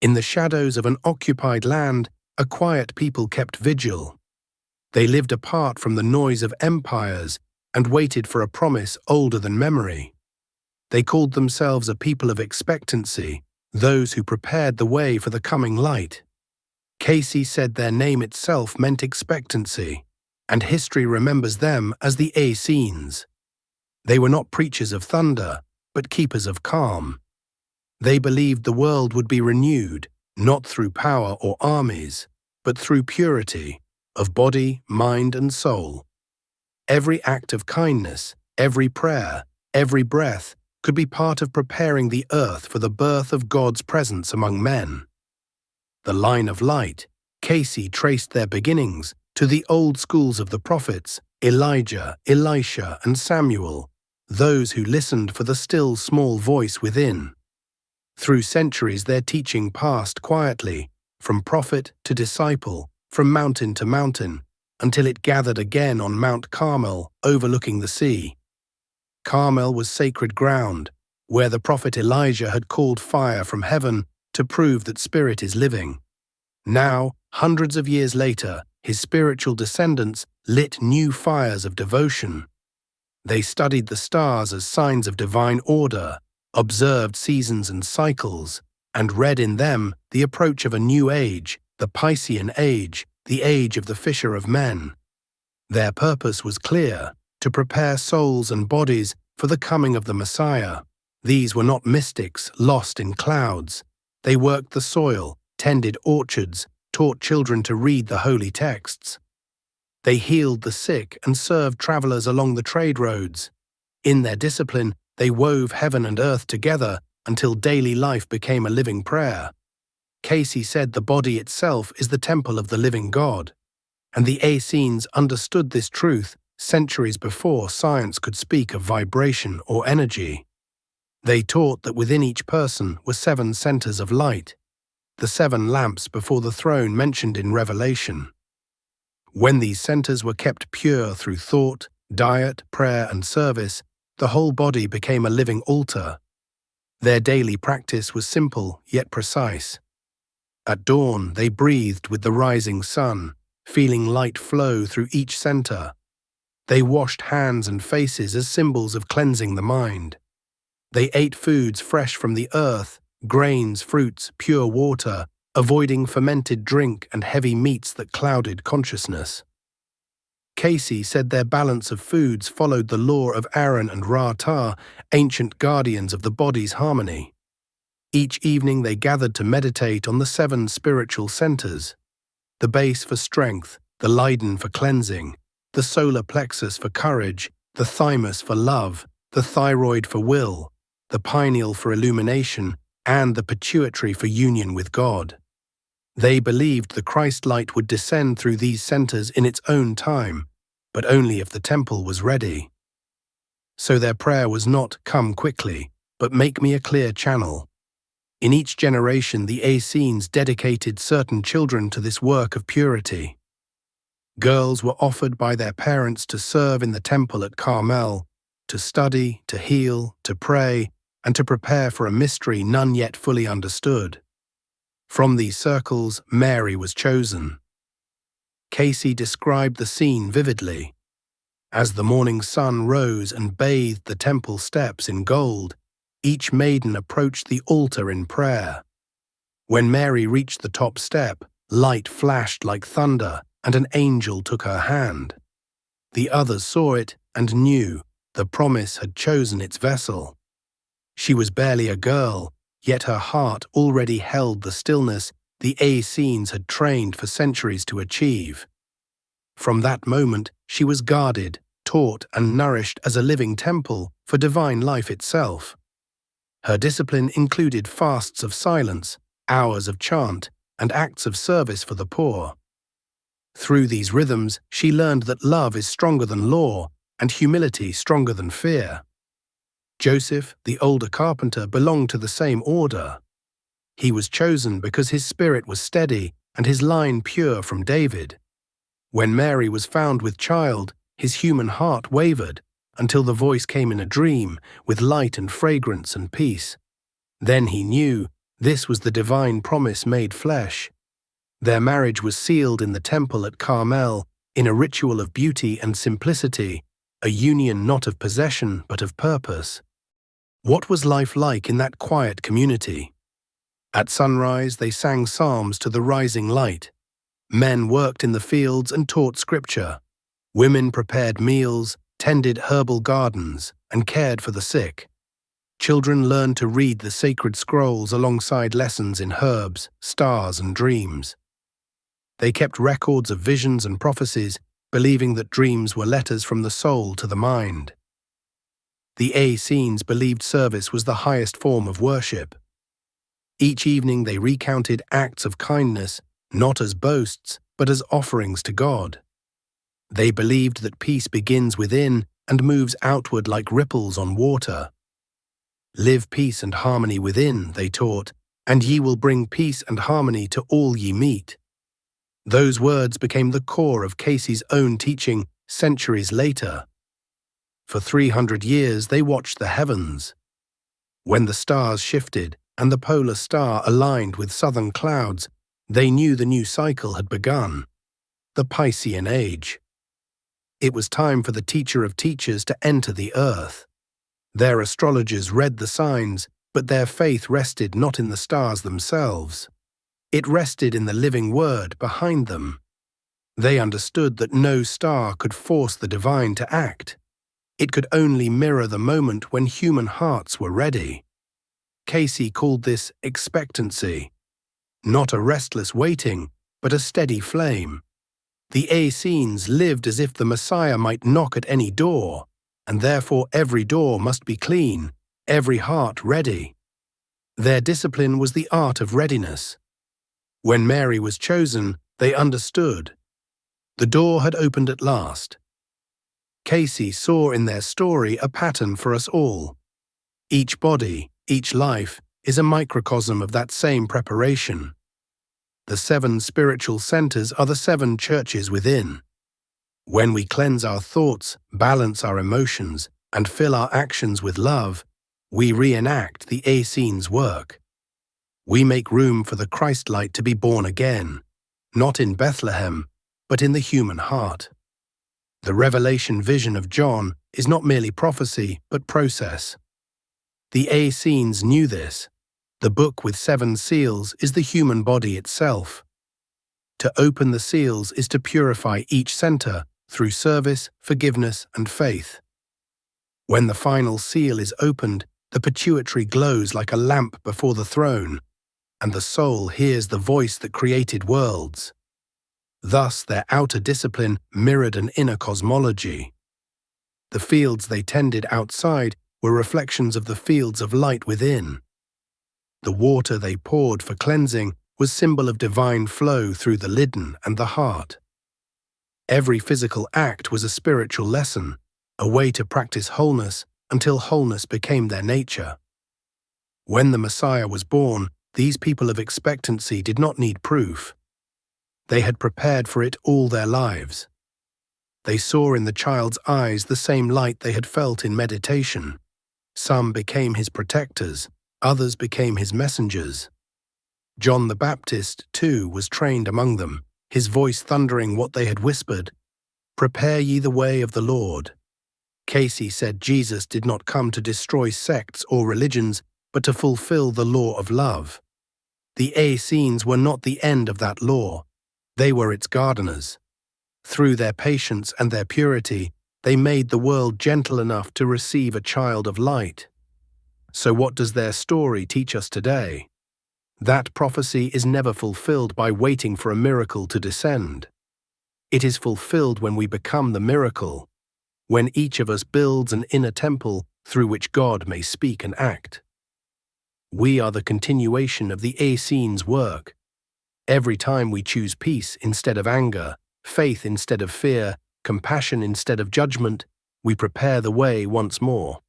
In the shadows of an occupied land, a quiet people kept vigil. They lived apart from the noise of empires and waited for a promise older than memory. They called themselves a people of expectancy, those who prepared the way for the coming light. Cayce said their name itself meant expectancy, and history remembers them as the Essenes. They were not preachers of thunder, but keepers of calm. They believed the world would be renewed, not through power or armies, but through purity of body, mind, and soul. Every act of kindness, every prayer, every breath could be part of preparing the earth for the birth of God's presence among men. The line of light, Cayce traced their beginnings to the old schools of the prophets, Elijah, Elisha, and Samuel, those who listened for the still small voice within. Through centuries their teaching passed quietly, from prophet to disciple, from mountain to mountain, until it gathered again on Mount Carmel, overlooking the sea. Carmel was sacred ground, where the prophet Elijah had called fire from heaven to prove that spirit is living. Now, hundreds of years later, his spiritual descendants lit new fires of devotion. They studied the stars as signs of divine order, observed seasons and cycles, and read in them the approach of a new age, the Piscean age, the age of the fisher of men. Their purpose was clear: to prepare souls and bodies for the coming of the Messiah. These were not mystics lost in clouds. They worked the soil, tended orchards, taught children to read the holy texts. They healed the sick and served travelers along the trade roads. In their discipline, they wove heaven and earth together until daily life became a living prayer. Cayce said the body itself is the temple of the living God, and the Essenes understood this truth centuries before science could speak of vibration or energy. They taught that within each person were 7 centers of light, the 7 lamps before the throne mentioned in Revelation. When these centers were kept pure through thought, diet, prayer, and service, the whole body became a living altar. Their daily practice was simple yet precise. At dawn, they breathed with the rising sun, feeling light flow through each center. They washed hands and faces as symbols of cleansing the mind. They ate foods fresh from the earth, grains, fruits, pure water, avoiding fermented drink and heavy meats that clouded consciousness. Cayce said their balance of foods followed the law of Aaron and Ra-Ta, ancient guardians of the body's harmony. Each evening they gathered to meditate on the 7 spiritual centers: the base for strength, the Leiden for cleansing, the solar plexus for courage, the thymus for love, the thyroid for will, the pineal for illumination, and the pituitary for union with God. They believed the Christ light would descend through these centers in its own time, but only if the temple was ready. So their prayer was not "come quickly," but "make me a clear channel." In each generation, the Essenes dedicated certain children to this work of purity. Girls were offered by their parents to serve in the temple at Carmel, to study, to heal, to pray, and to prepare for a mystery none yet fully understood. From these circles, Mary was chosen. Cayce described the scene vividly. As the morning sun rose and bathed the temple steps in gold, each maiden approached the altar in prayer. When Mary reached the top step, light flashed like thunder, and an angel took her hand. The others saw it and knew the promise had chosen its vessel. She was barely a girl, yet her heart already held the stillness the Essenes had trained for centuries to achieve. From that moment, she was guarded, taught, and nourished as a living temple for divine life itself. Her discipline included fasts of silence, hours of chant, and acts of service for the poor. Through these rhythms, she learned that love is stronger than law, and humility stronger than fear. Joseph, the older carpenter, belonged to the same order. He was chosen because his spirit was steady and his line pure from David. When Mary was found with child, his human heart wavered until the voice came in a dream with light and fragrance and peace. Then he knew This was the divine promise made flesh. Their marriage was sealed in the temple at Carmel, in a ritual of beauty and simplicity, a union not of possession but of purpose. What was life like in that quiet community? At sunrise, they sang psalms to the rising light. Men worked in the fields and taught scripture. Women prepared meals, tended herbal gardens, and cared for the sick. Children learned to read the sacred scrolls alongside lessons in herbs, stars, and dreams. They kept records of visions and prophecies, believing that dreams were letters from the soul to the mind. The Essenes believed service was the highest form of worship. Each evening they recounted acts of kindness, not as boasts, but as offerings to God. They believed that peace begins within and moves outward like ripples on water. Live peace and harmony within, they taught, and ye will bring peace and harmony to all ye meet. Those words became the core of Cayce's own teaching centuries later. For 300 years they watched the heavens. When the stars shifted and the polar star aligned with southern clouds, they knew the new cycle had begun, the Piscean Age. It was time for the teacher of teachers to enter the earth. Their astrologers read the signs, but their faith rested not in the stars themselves. It rested in the living word behind them. They understood that no star could force the divine to act. It could only mirror the moment when human hearts were ready. Cayce called this expectancy. Not a restless waiting, but a steady flame. The Essenes lived as if the Messiah might knock at any door, and therefore every door must be clean, every heart ready. Their discipline was the art of readiness. When Mary was chosen, they understood. The door had opened at last. Cayce saw in their story a pattern for us all. Each body, each life, is a microcosm of that same preparation. The 7 spiritual centers are the 7 churches within. When we cleanse our thoughts, balance our emotions, and fill our actions with love, we reenact the Essenes' work. We make room for the Christ light to be born again, not in Bethlehem, but in the human heart. The revelation vision of John is not merely prophecy, but process. The Essenes knew this. The book with 7 seals is the human body itself. To open the seals is to purify each center through service, forgiveness, and faith. When the final seal is opened, the pituitary glows like a lamp before the throne, and the soul hears the voice that created worlds. Thus, their outer discipline mirrored an inner cosmology. The fields they tended outside were reflections of the fields of light within. The water they poured for cleansing was symbol of divine flow through the liden and the heart. Every physical act was a spiritual lesson, a way to practice wholeness until wholeness became their nature. When the Messiah was born, these people of expectancy did not need proof. They had prepared for it all their lives. They saw in the child's eyes the same light they had felt in meditation. Some became his protectors, others became his messengers. John the Baptist, too, was trained among them, his voice thundering what they had whispered, "Prepare ye the way of the Lord." Cayce said Jesus did not come to destroy sects or religions, but to fulfill the law of love. The Essenes were not the end of that law. They were its gardeners. Through their patience and their purity, they made the world gentle enough to receive a child of light. So what does their story teach us today? That prophecy is never fulfilled by waiting for a miracle to descend. It is fulfilled when we become the miracle, when each of us builds an inner temple through which God may speak and act. We are the continuation of the Essenes' work. Every time we choose peace instead of anger, faith instead of fear, compassion instead of judgment, we prepare the way once more.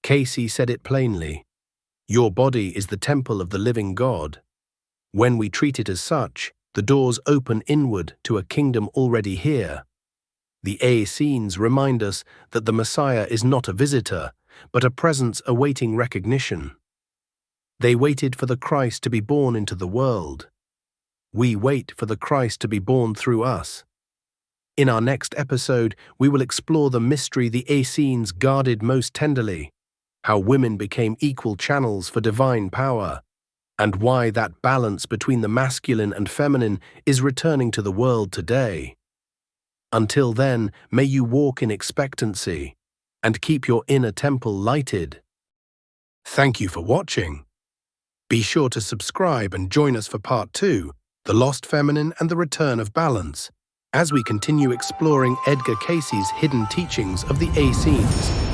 Cayce said it plainly. Your body is the temple of the living God. When we treat it as such, the doors open inward to a kingdom already here. The Essenes remind us that the Messiah is not a visitor, but a presence awaiting recognition. They waited for the Christ to be born into the world. We wait for the Christ to be born through us. In our next episode, we will explore the mystery the Essenes guarded most tenderly, how women became equal channels for divine power, and why that balance between the masculine and feminine is returning to the world today. Until then, may you walk in expectancy and keep your inner temple lighted. Thank you for watching. Be sure to subscribe and join us for Part 2, The Lost Feminine and the Return of Balance, as we continue exploring Edgar Cayce's hidden teachings of the Essenes.